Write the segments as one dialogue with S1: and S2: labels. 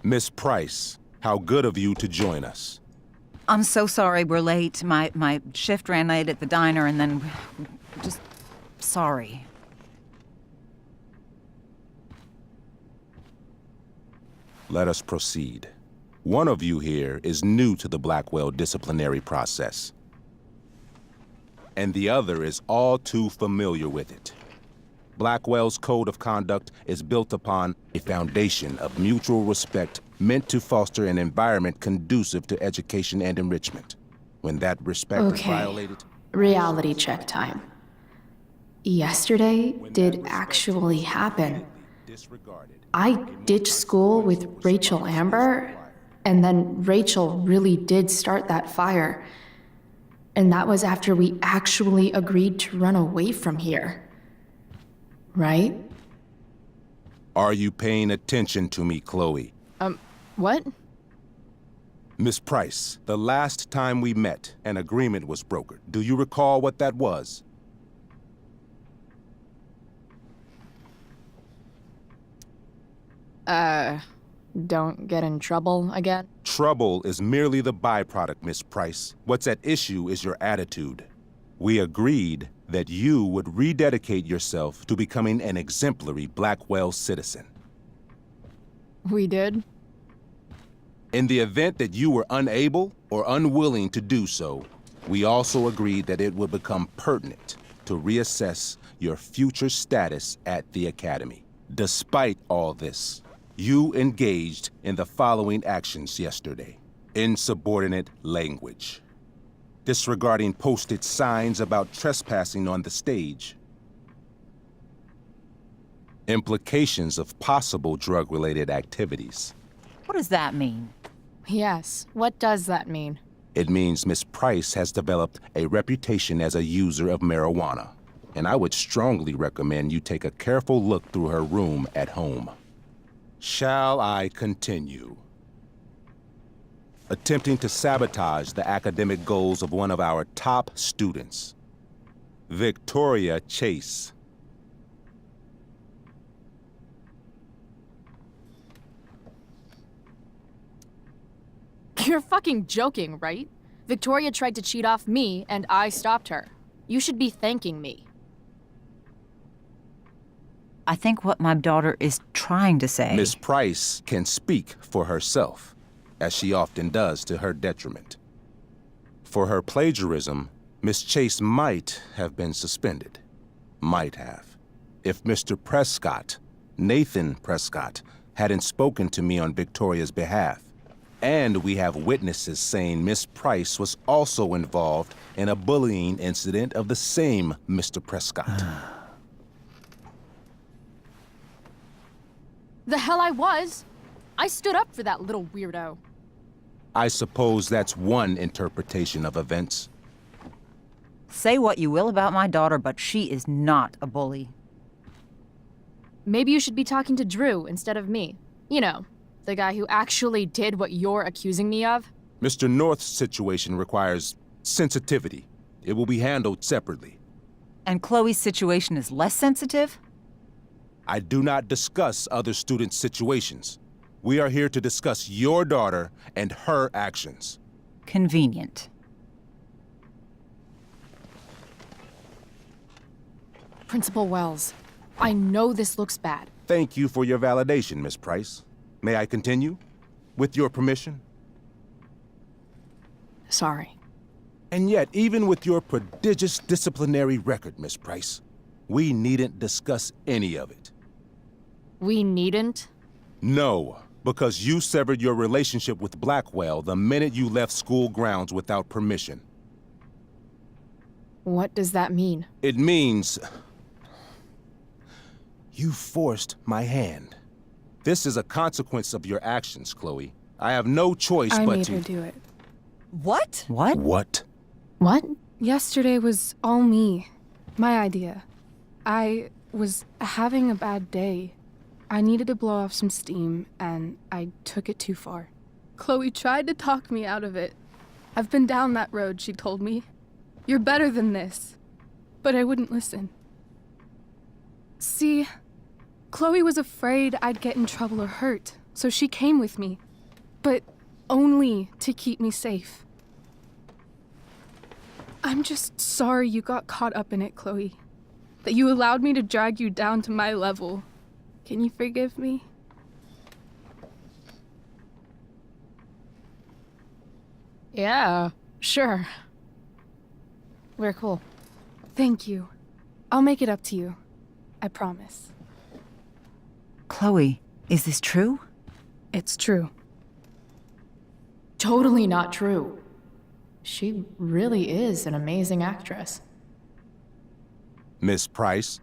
S1: Miss Price, how good of you to join us.
S2: I'm so sorry we're late. My shift ran late at the diner and then... just... sorry.
S1: Let us proceed. One of you here is new to the Blackwell disciplinary process, and the other is all too familiar with it. Blackwell's code of conduct is built upon a foundation of mutual respect meant to foster an environment conducive to education and enrichment. When that respect is violated...
S3: Reality check time. Yesterday did actually happen. I ditched school with Rachel Amber, and then Rachel really did start that fire. And that was after we actually agreed to run away from here. Right?
S1: Are you paying attention to me, Chloe?
S3: What?
S1: Miss Price, the last time we met, an agreement was brokered. Do you recall what that was?
S3: Don't get in trouble again?
S1: Trouble is merely the byproduct, Miss Price. What's at issue is your attitude. We agreed that you would rededicate yourself to becoming an exemplary Blackwell citizen.
S3: We did?
S1: In the event that you were unable or unwilling to do so, we also agreed that it would become pertinent to reassess your future status at the Academy. Despite all this, you engaged in the following actions yesterday. Insubordinate language. Disregarding posted signs about trespassing on the stage. Implications of possible drug-related activities.
S2: What does that mean?
S3: Yes, what does that mean?
S1: It means Miss Price has developed a reputation as a user of marijuana, and I would strongly recommend you take a careful look through her room at home. Shall I continue? Attempting to sabotage the academic goals of one of our top students, Victoria Chase.
S3: You're fucking joking, right? Victoria tried to cheat off me, and I stopped her. You should be thanking me.
S2: I think what my daughter is trying to say...
S1: Miss Price can speak for herself, as she often does to her detriment. For her plagiarism, Miss Chase might have been suspended. Might have. If Mr. Prescott, Nathan Prescott, hadn't spoken to me on Victoria's behalf. And we have witnesses saying Miss Price was also involved in a bullying incident of the same Mr. Prescott.
S3: The hell I was! I stood up for that little weirdo.
S1: I suppose that's one interpretation of events.
S2: Say what you will about my daughter, but she is not a bully.
S3: Maybe you should be talking to Drew instead of me. You know, the guy who actually did what you're accusing me of.
S1: Mr. North's situation requires sensitivity. It will be handled separately.
S2: And Chloe's situation is less sensitive?
S1: I do not discuss other students' situations. We are here to discuss your daughter and her actions.
S2: Convenient.
S3: Principal Wells, I know this looks bad.
S1: Thank you for your validation, Miss Price. May I continue? With your permission?
S3: Sorry.
S1: And yet, even with your prodigious disciplinary record, Miss Price, we needn't discuss any of it.
S3: We needn't?
S1: No, because you severed your relationship with Blackwell the minute you left school grounds without permission.
S3: What does that mean?
S1: It means... you forced my hand. This is a consequence of your actions, Chloe. I have no choice but to...
S4: I made her do it.
S2: What? What?
S1: What?
S3: What?
S4: Yesterday was all me. My idea. I was having a bad day. I needed to blow off some steam, and I took it too far. Chloe tried to talk me out of it. I've been down that road, she told me. You're better than this. But I wouldn't listen. See, Chloe was afraid I'd get in trouble or hurt, so she came with me. But only to keep me safe. I'm just sorry you got caught up in it, Chloe. That you allowed me to drag you down to my level. Can you forgive me?
S3: Yeah, sure. We're cool.
S4: Thank you. I'll make it up to you. I promise.
S2: Chloe, is this true?
S4: It's true.
S3: Totally not true. She really is an amazing actress.
S1: Miss Price?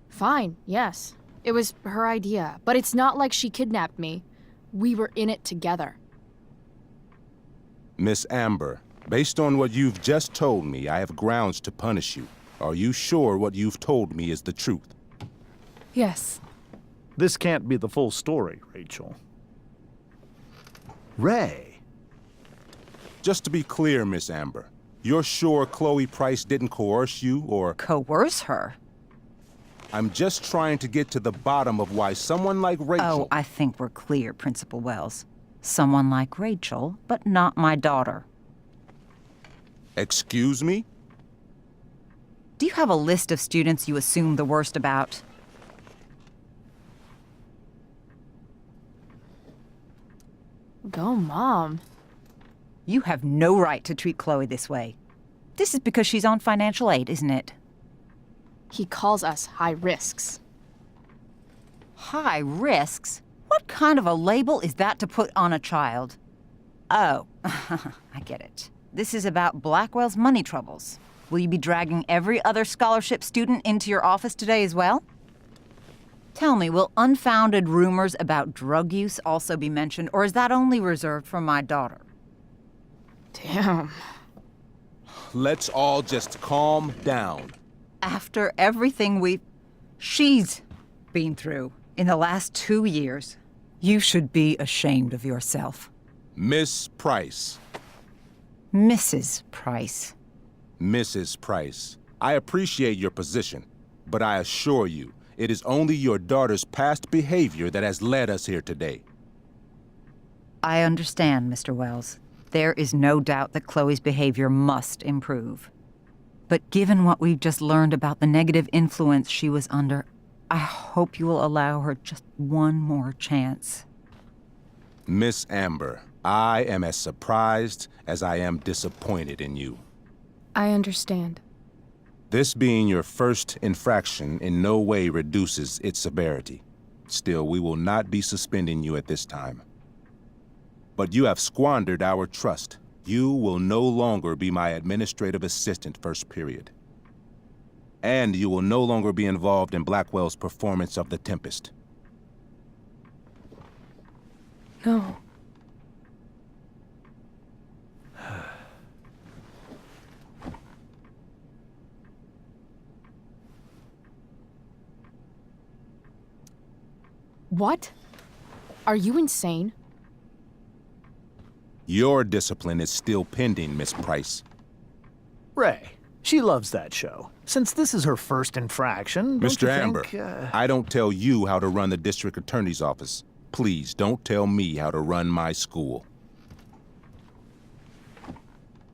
S3: Fine, yes. It was her idea, but it's not like she kidnapped me. We were in it together.
S1: Miss Amber, based on what you've just told me, I have grounds to punish you. Are you sure what you've told me is the truth?
S4: Yes.
S5: This can't be the full story, Rachel. Ray.
S1: Just to be clear, Miss Amber, you're sure Chloe Price didn't coerce you, or...
S2: Coerce her?
S1: I'm just trying to get to the bottom of why someone like Rachel...
S2: Oh, I think we're clear, Principal Wells. Someone like Rachel, but not my daughter.
S1: Excuse me?
S2: Do you have a list of students you assume the worst about?
S3: Go, Mom.
S2: You have no right to treat Chloe this way. This is because she's on financial aid, isn't it?
S3: He calls us high risks.
S2: High risks? What kind of a label is that to put on a child? Oh, I get it. This is about Blackwell's money troubles. Will you be dragging every other scholarship student into your office today as well? Tell me, will unfounded rumors about drug use also be mentioned, or is that only reserved for my daughter?
S3: Damn.
S1: Let's all just calm down.
S2: After everything she's been through in the last 2 years, you should be ashamed of yourself.
S1: Miss Price.
S2: Mrs. Price.
S1: Mrs. Price, I appreciate your position, but I assure you, it is only your daughter's past behavior that has led us here today.
S2: I understand, Mr. Wells. There is no doubt that Chloe's behavior must improve. But given what we've just learned about the negative influence she was under, I hope you will allow her just one more chance.
S1: Miss Amber, I am as surprised as I am disappointed in you.
S4: I understand.
S1: This being your first infraction in no way reduces its severity. Still, we will not be suspending you at this time. But you have squandered our trust. You will no longer be my administrative assistant first period. And you will no longer be involved in Blackwell's performance of The Tempest.
S4: No.
S3: What? Are you insane?
S1: Your discipline is still pending, Miss Price.
S5: Ray. She loves that show. Since this is her first infraction, don't
S1: Mr.
S5: you
S1: Amber,
S5: think,
S1: I don't tell you how to run the district attorney's office. Please don't tell me how to run my school.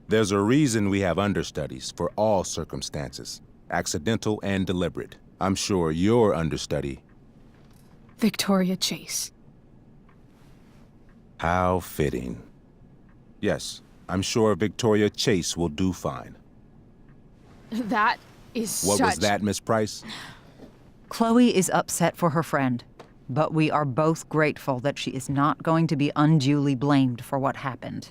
S1: There's a reason we have understudies for all circumstances, accidental and deliberate. I'm sure your understudy...
S4: Victoria Chase.
S1: How fitting. Yes, I'm sure Victoria Chase will do fine.
S3: That is
S1: What
S3: such...
S1: was that, Miss Price?
S2: Chloe is upset for her friend, but we are both grateful that she is not going to be unduly blamed for what happened.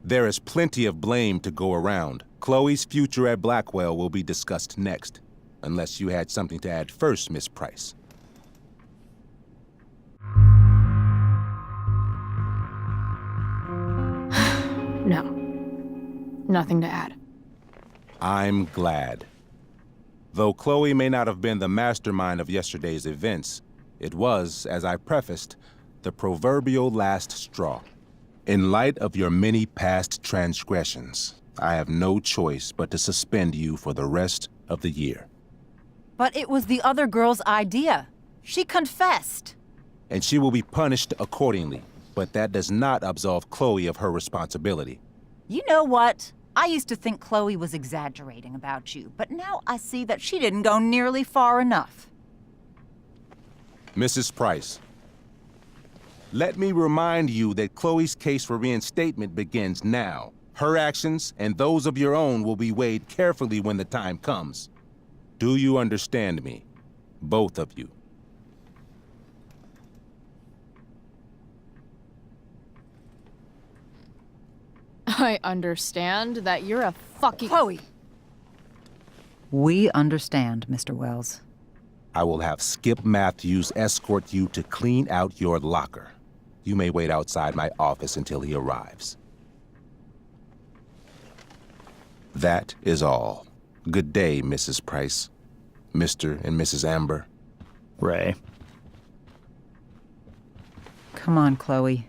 S1: There is plenty of blame to go around. Chloe's future at Blackwell will be discussed next, unless you had something to add first, Miss Price.
S3: No. Nothing to add.
S1: I'm glad. Though Chloe may not have been the mastermind of yesterday's events, it was, as I prefaced, the proverbial last straw. In light of your many past transgressions, I have no choice but to suspend you for the rest of the year.
S2: But it was the other girl's idea. She confessed.
S1: And she will be punished accordingly. But that does not absolve Chloe of her responsibility.
S2: You know what? I used to think Chloe was exaggerating about you, but now I see that she didn't go nearly far enough.
S1: Mrs. Price, let me remind you that Chloe's case for reinstatement begins now. Her actions and those of your own will be weighed carefully when the time comes. Do you understand me? Both of you.
S3: I understand that you're a fucking...
S2: Chloe! We understand, Mr. Wells.
S1: I will have Skip Matthews escort you to clean out your locker. You may wait outside my office until he arrives. That is all. Good day, Mrs. Price. Mr. and Mrs. Amber.
S5: Ray.
S2: Come on, Chloe.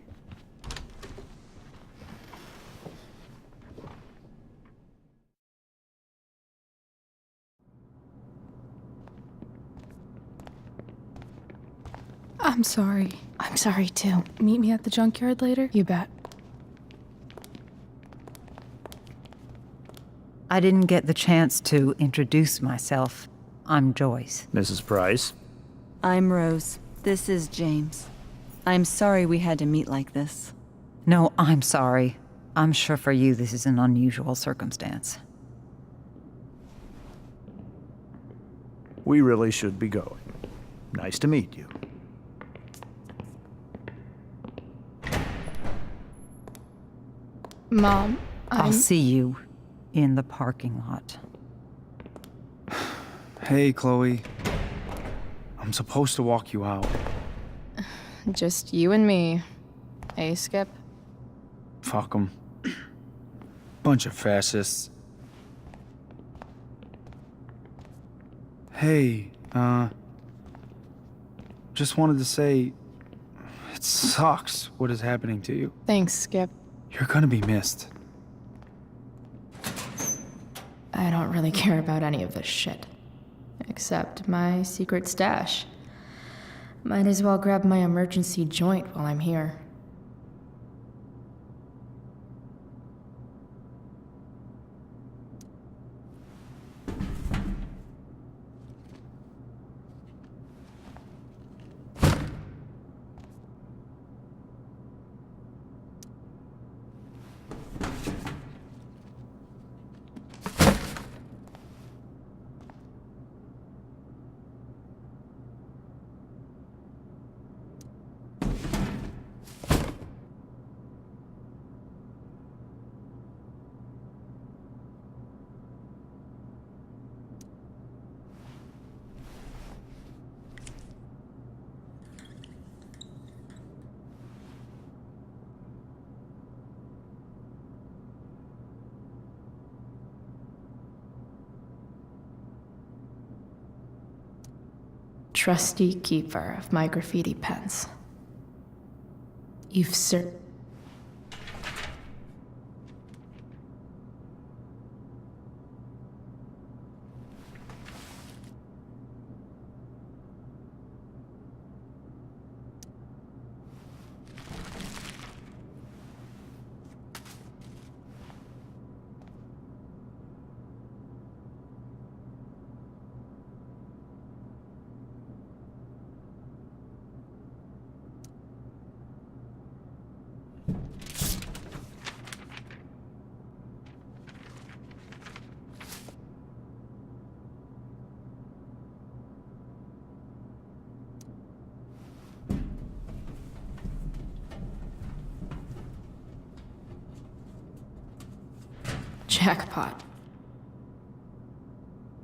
S4: I'm sorry.
S3: I'm sorry, too.
S4: Meet me at the junkyard later?
S3: You bet.
S2: I didn't get the chance to introduce myself. I'm Joyce.
S5: Mrs. Price.
S6: I'm Rose. This is James. I'm sorry we had to meet like this.
S2: No, I'm sorry. I'm sure for you this is an unusual circumstance.
S5: We really should be going. Nice to meet you.
S4: Mom,
S2: I'll see you in the parking lot.
S7: Hey, Chloe. I'm supposed to walk you out.
S3: Just you and me. Hey, Skip?
S7: Fuck 'em. Bunch of fascists. Hey, just wanted to say, it sucks what is happening to you.
S3: Thanks, Skip.
S7: You're gonna be missed.
S3: I don't really care about any of this shit. Except my secret stash. Might as well grab my emergency joint while I'm here. Trusty keeper of my graffiti pens. You've Jackpot.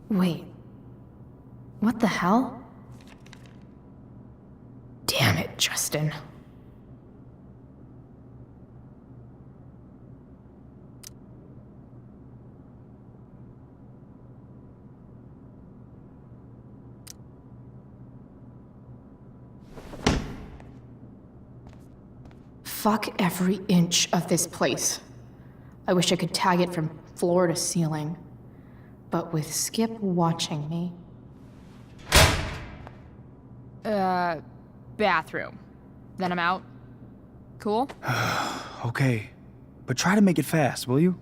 S3: Wait. What the hell? Damn it, Justin. Fuck every inch of this place. I wish I could tag it from floor to ceiling. But with Skip watching me,
S4: Bathroom. Then I'm out. Cool?
S7: Okay, but try to make it fast, will you?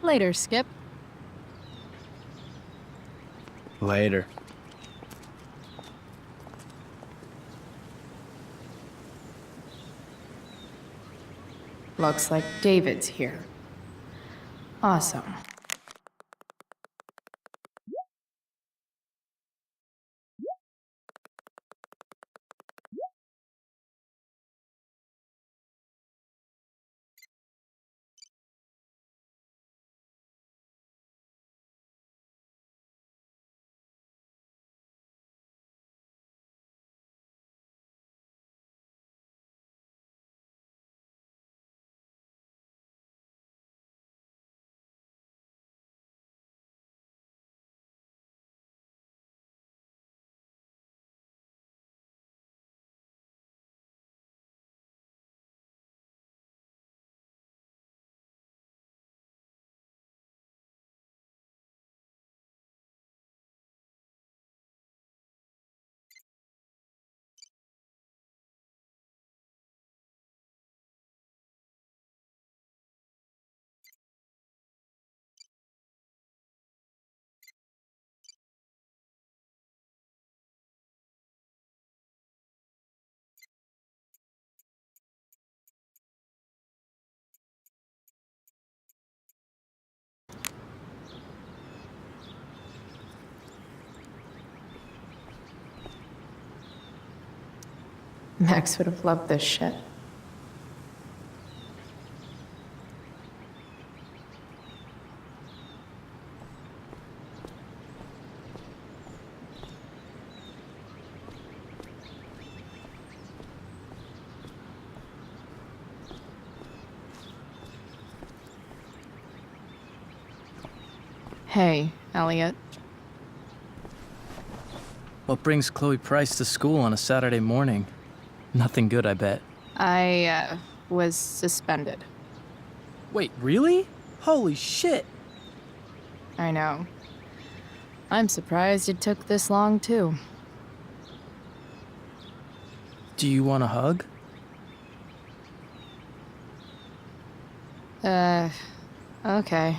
S4: Later, Skip.
S7: Later.
S3: Looks like David's here. Awesome. Max would have loved this shit. Hey, Elliot.
S8: What brings Chloe Price to school on a Saturday morning? Nothing good, I bet.
S3: I was suspended.
S8: Wait, really? Holy shit!
S3: I know. I'm surprised it took this long, too.
S8: Do you want a hug?
S3: Okay.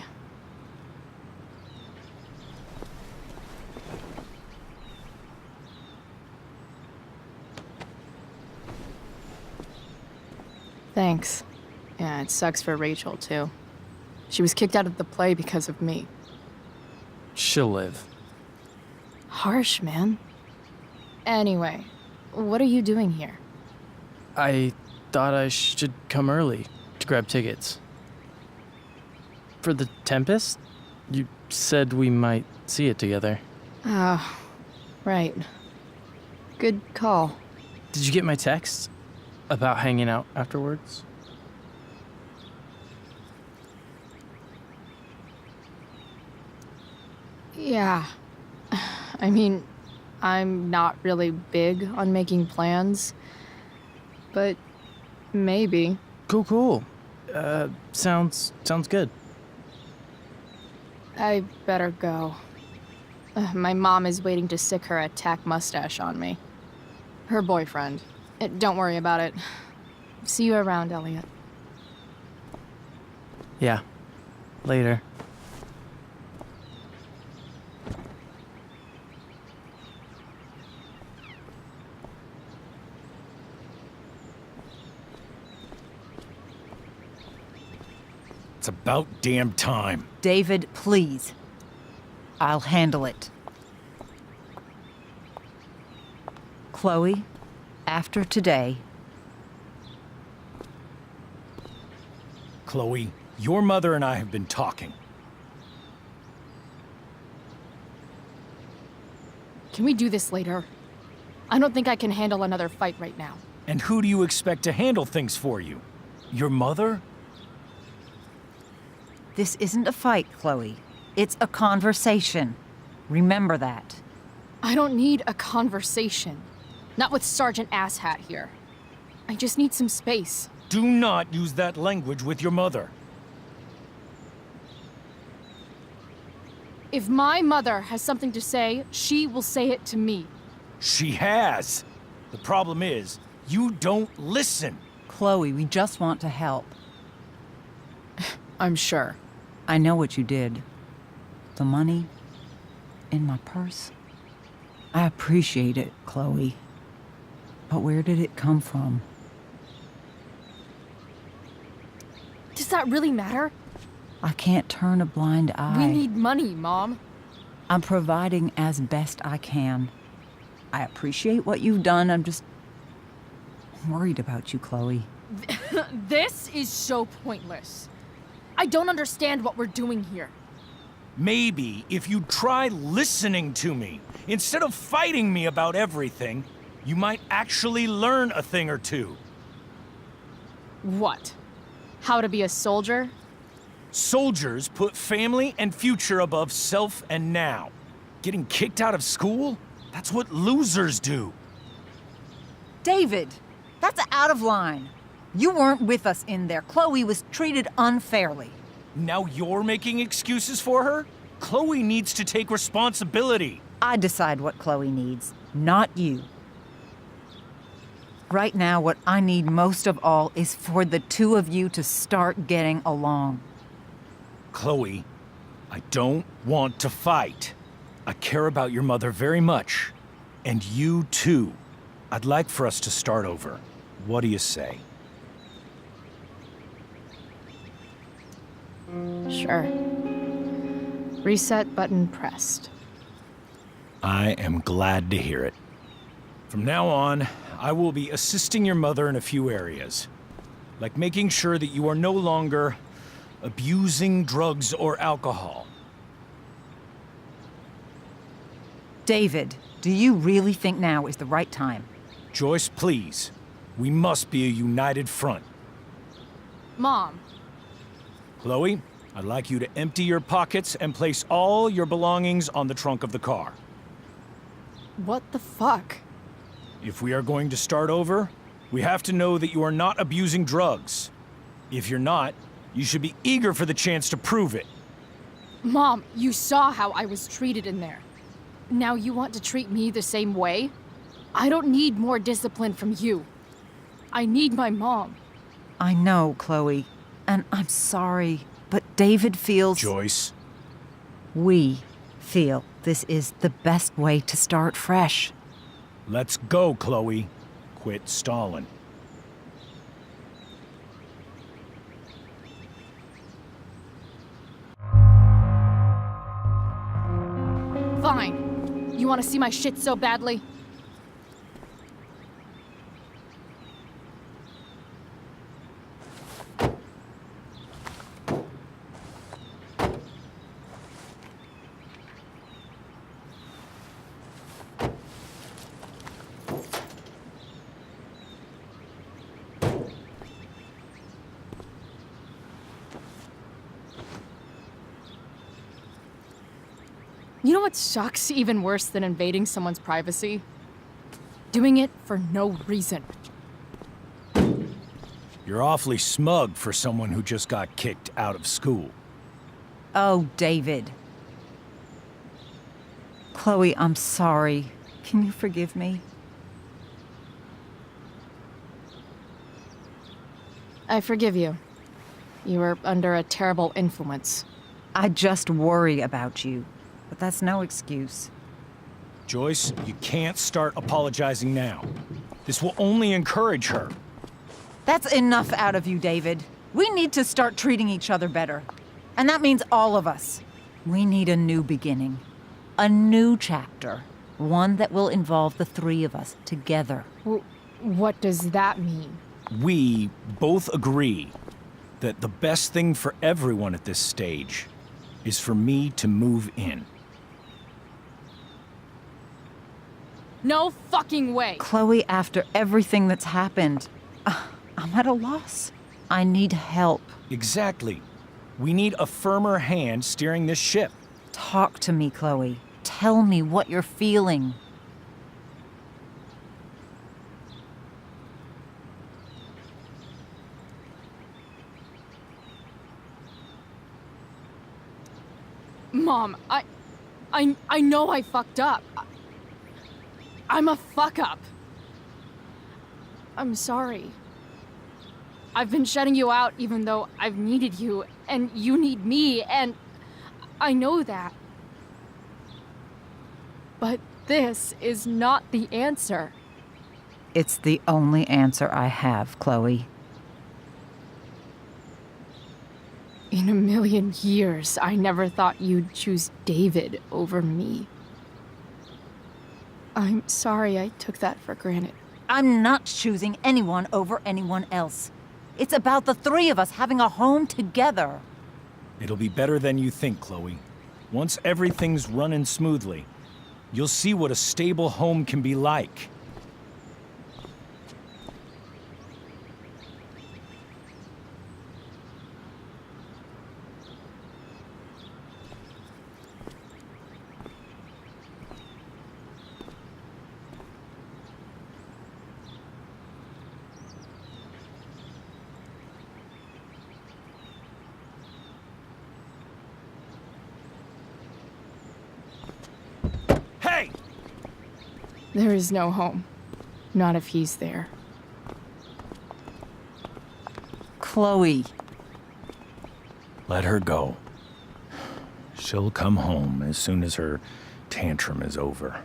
S3: Thanks. Yeah, it sucks for Rachel, too. She was kicked out of the play because of me.
S8: She'll live.
S3: Harsh, man. Anyway, what are you doing here?
S8: I thought I should come early to grab tickets. For the Tempest? You said we might see it together.
S3: Oh, right. Good call.
S8: Did you get my text about hanging out afterwards?
S3: Yeah. I mean, I'm not really big on making plans, but maybe.
S8: Cool. Sounds good.
S3: I better go. My mom is waiting to sick her attack mustache on me. Her boyfriend. Don't worry about it. See you around, Elliot.
S8: Yeah. Later.
S5: It's about damn time.
S2: David, please. I'll handle it. Chloe, after today,
S5: Chloe, your mother and I have been talking.
S3: Can we do this later? I don't think I can handle another fight right now.
S5: And who do you expect to handle things for you? Your mother?
S2: this isn't a fight, Chloe. It's a conversation. Remember that.
S3: I don't need a conversation. Not with Sergeant Asshat here. I just need some space.
S5: Do not use that language with your mother.
S3: If my mother has something to say, she will say it to me.
S5: She has. The problem is, you don't listen.
S2: Chloe, we just want to help.
S3: I'm sure.
S2: I know what you did. The money in my purse. I appreciate it, Chloe. But where did it come from?
S3: Does that really matter?
S2: I can't turn a blind eye.
S3: We need money, Mom.
S2: I'm providing as best I can. I appreciate what you've done. I'm just worried about you, Chloe.
S3: This is so pointless. I don't understand what we're doing here.
S5: Maybe if you try listening to me, instead of fighting me about everything, you might actually learn a thing or two.
S3: What? How to be a soldier?
S5: Soldiers put family and future above self and now. Getting kicked out of school? That's what losers do.
S2: David, that's out of line. You weren't with us in there. Chloe was treated unfairly.
S5: Now you're making excuses for her? Chloe needs to take responsibility.
S2: I decide what Chloe needs, not you. Right now, what I need most of all is for the two of you to start getting along.
S5: Chloe, I don't want to fight. I care about your mother very much. And you too. I'd like for us to start over. What do you say?
S3: Sure. Reset button pressed.
S5: I am glad to hear it. From now on, I will be assisting your mother in a few areas. Like making sure that you are no longer abusing drugs or alcohol.
S2: David, do you really think now is the right time?
S5: Joyce, please. We must be a united front.
S3: Mom.
S5: Chloe, I'd like you to empty your pockets and place all your belongings on the trunk of the car.
S3: What the fuck?
S5: If we are going to start over, we have to know that you are not abusing drugs. If you're not, you should be eager for the chance to prove it.
S3: Mom, you saw how I was treated in there.
S9: Now you want to treat me the same way? I don't need more discipline from you. I need my mom.
S2: I know, Chloe, and I'm sorry, but David feels...
S5: Joyce.
S2: We feel this is the best way to start fresh.
S5: Let's go, Chloe. Quit stalling.
S9: Fine. You want to see my shit so badly? You know what sucks even worse than invading someone's privacy? Doing it for no reason.
S5: You're awfully smug for someone who just got kicked out of school.
S2: Oh, David. Chloe, I'm sorry. Can you forgive me?
S9: I forgive you. You were under a terrible influence.
S2: I just worry about you, but that's no excuse.
S5: Joyce, you can't start apologizing now. This will only encourage her.
S2: That's enough out of you, David. We need to start treating each other better. And that means all of us. We need a new beginning. A new chapter. One that will involve the three of us together.
S9: What does that mean?
S5: We both agree that the best thing for everyone at this stage is for me to move in.
S9: No fucking way!
S2: Chloe, after everything that's happened, I'm at a loss. I need help.
S5: Exactly. We need a firmer hand steering this ship.
S2: Talk to me, Chloe. Tell me what you're feeling.
S9: Mom, I know I fucked up. I'm a fuck-up. I'm sorry. I've been shutting you out even though I've needed you, and you need me, and I know that. But this is not the answer.
S2: It's the only answer I have, Chloe.
S9: In a million years, I never thought you'd choose David over me. I'm sorry I took that for granted.
S2: I'm not choosing anyone over anyone else. It's about the three of us having a home together.
S5: It'll be better than you think, Chloe. Once everything's running smoothly, you'll see what a stable home can be like. Hey!
S9: There is no home. Not if he's there.
S2: Chloe.
S5: Let her go. She'll come home as soon as her tantrum is over.